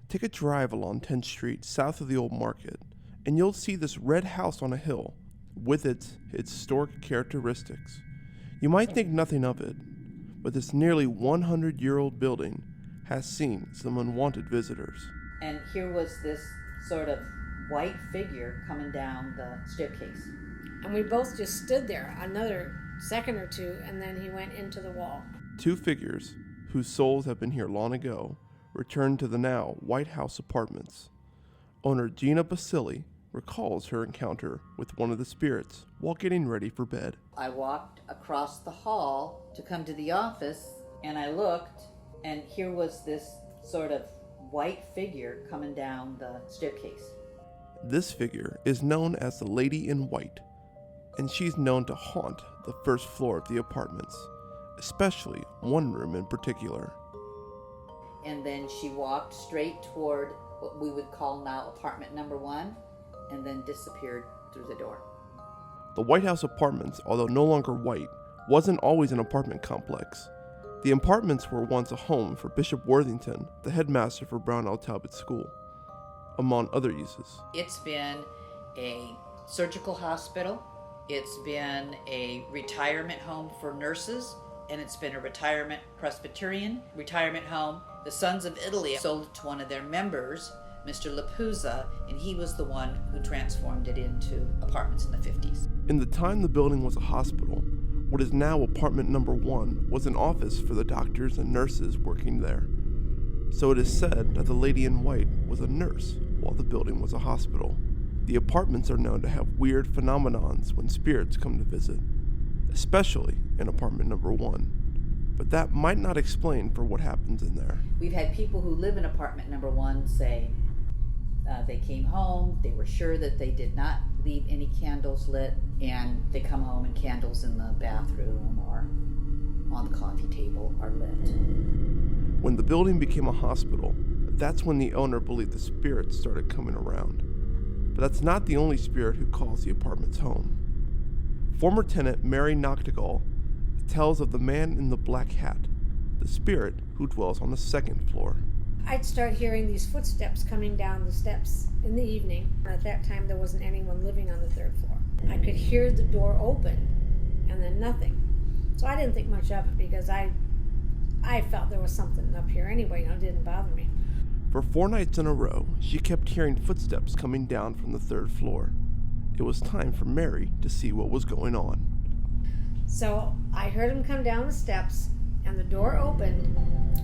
Take a drive along 10th Street south of the Old Market, and you'll see this red house on a hill with its historic characteristics. You might think nothing of it, but this nearly 100-year-old building has seen some unwanted visitors. And here was this sort of white figure coming down the staircase. And we both just stood there another second or two, and then he went into the wall. Two figures, whose souls have been here long ago, returned to the now White House Apartments. Owner Gina Basili recalls her encounter with one of the spirits while getting ready for bed. I walked across the hall to come to the office, and I looked, and here was this sort of white figure coming down the staircase. This figure is known as the Lady in White, and she's known to haunt the first floor of the apartments, especially one room in particular. And then she walked straight toward what we would call now apartment number 1, and then disappeared through the door. The White House Apartments, although no longer white, wasn't always an apartment complex. The apartments were once a home for Bishop Worthington, the headmaster for Brownell Talbot School, among other uses. It's been a surgical hospital, it's been a retirement home for nurses, and it's been a retirement Presbyterian retirement home. The Sons of Italy sold it to one of their members, Mr. Lapuzza, and he was the one who transformed it into apartments in the 50s. In the time the building was a hospital, what is now apartment number 1 was an office for the doctors and nurses working there. So it is said that the Lady in White was a nurse while the building was a hospital. The apartments are known to have weird phenomenons when spirits come to visit, especially in apartment number 1. But that might not explain for what happens in there. We've had people who live in apartment number 1 say they came home, they were sure that they did not leave any candles lit, and they come home and candles in the bathroom or on the coffee table are lit. When the building became a hospital, that's when the owner believed the spirits started coming around. But that's not the only spirit who calls the apartments home. Former tenant Mary Noctegal tells of the man in the black hat, the spirit who dwells on the second floor. I'd start hearing these footsteps coming down the steps in the evening. At that time, there wasn't anyone living on the 3rd floor. I could hear the door open and then nothing. So I didn't think much of it because I felt there was something up here anyway, and it didn't bother me. For 4 nights in a row, she kept hearing footsteps coming down from the 3rd floor. It was time for Mary to see what was going on. So I heard him come down the steps, and the door opened,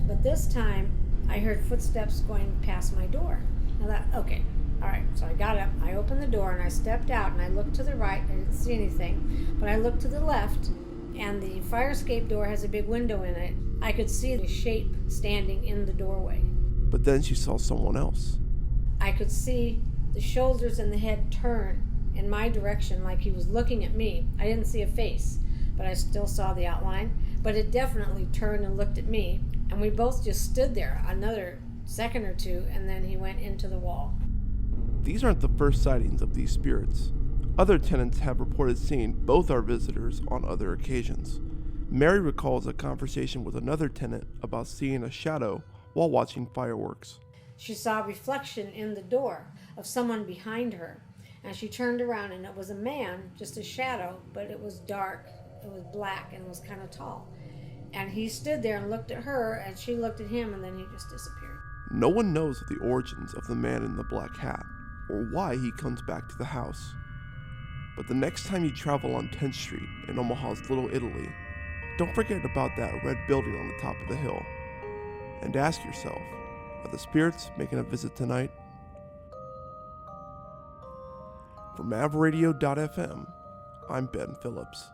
but this time I heard footsteps going past my door. I thought, okay, all right. So I got up, I opened the door, and I stepped out, and I looked to the right. I didn't see anything, but I looked to the left, and the fire escape door has a big window in it. I could see the shape standing in the doorway. But then she saw someone else. I could see the shoulders and the head turn in my direction like he was looking at me. I didn't see a face, but I still saw the outline. But it definitely turned and looked at me, and we both just stood there another second or two, and then he went into the wall. These aren't the first sightings of these spirits. Other tenants have reported seeing both our visitors on other occasions. Mary recalls a conversation with another tenant about seeing a shadow while watching fireworks. She saw a reflection in the door of someone behind her, and she turned around, and it was a man, just a shadow, but it was dark, it was black, and it was kind of tall. And he stood there and looked at her, and she looked at him, and then he just disappeared. No one knows the origins of the man in the black hat, or why he comes back to the house. But the next time you travel on 10th Street in Omaha's Little Italy, don't forget about that red building on the top of the hill. And ask yourself, are the spirits making a visit tonight? For MavRadio.fm, I'm Ben Phillips.